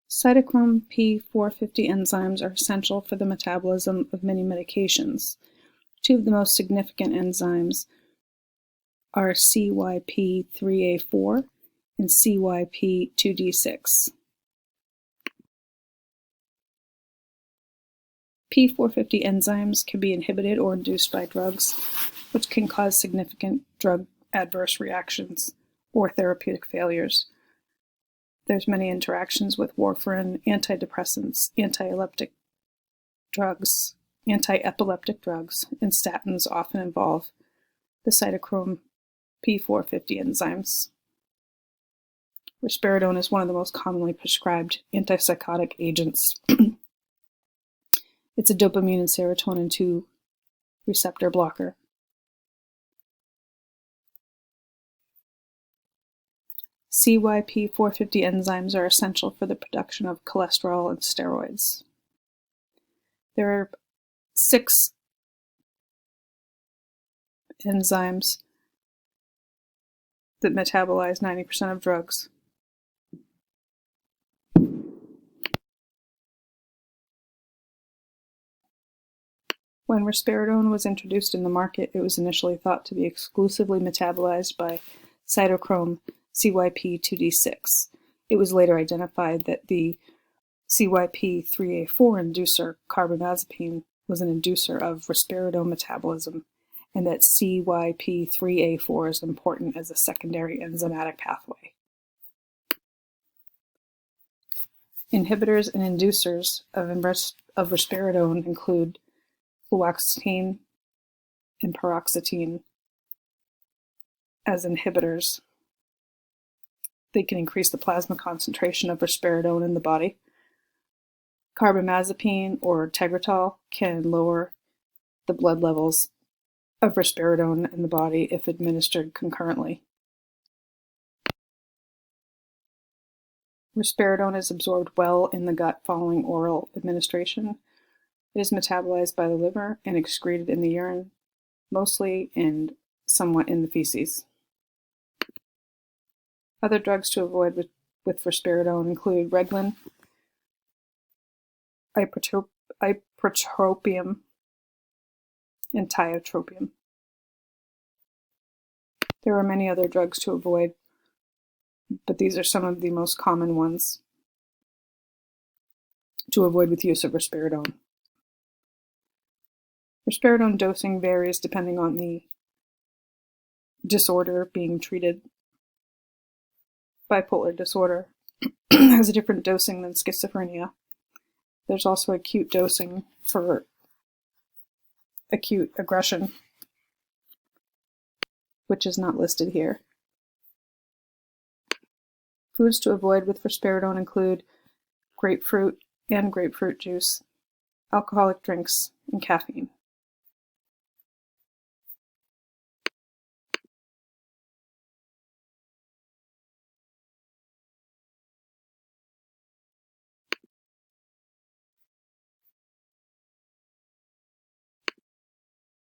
Cytochrome P450 enzymes are essential for the metabolism of many medications. Two of the most significant enzymes are CYP3A4 and CYP2D6. P450 enzymes can be inhibited or induced by drugs, which can cause significant drug adverse reactions or therapeutic failures. There's many interactions with warfarin, antidepressants, anti-epileptic drugs, and statins often involve the cytochrome P450 enzymes. Risperidone is one of the most commonly prescribed antipsychotic agents. It's a dopamine and serotonin 2 receptor blocker. CYP450 enzymes are essential for the production of cholesterol and steroids. There are 6 enzymes that metabolize 90% of drugs. When risperidone was introduced in the market, it was initially thought to be exclusively metabolized by cytochrome CYP2D6. It was later identified that the CYP3A4 inducer, carbamazepine, was an inducer of risperidone metabolism, and that CYP3A4 is important as a secondary enzymatic pathway. Inhibitors and inducers of risperidone include fluoxetine and paroxetine as inhibitors. They can increase the plasma concentration of risperidone in the body. Carbamazepine or Tegretol can lower the blood levels of risperidone in the body if administered concurrently. Risperidone is absorbed well in the gut following oral administration. It is metabolized by the liver and excreted in the urine, mostly and somewhat in the feces. Other drugs to avoid with risperidone include Reglan, ipratropium, and tiotropium. There are many other drugs to avoid, but these are some of the most common ones to avoid with use of risperidone. Risperidone dosing varies depending on the disorder being treated. Bipolar disorder has a different dosing than schizophrenia. There's also acute dosing for acute aggression, which is not listed here. Foods to avoid with risperidone include grapefruit and grapefruit juice, alcoholic drinks, and caffeine.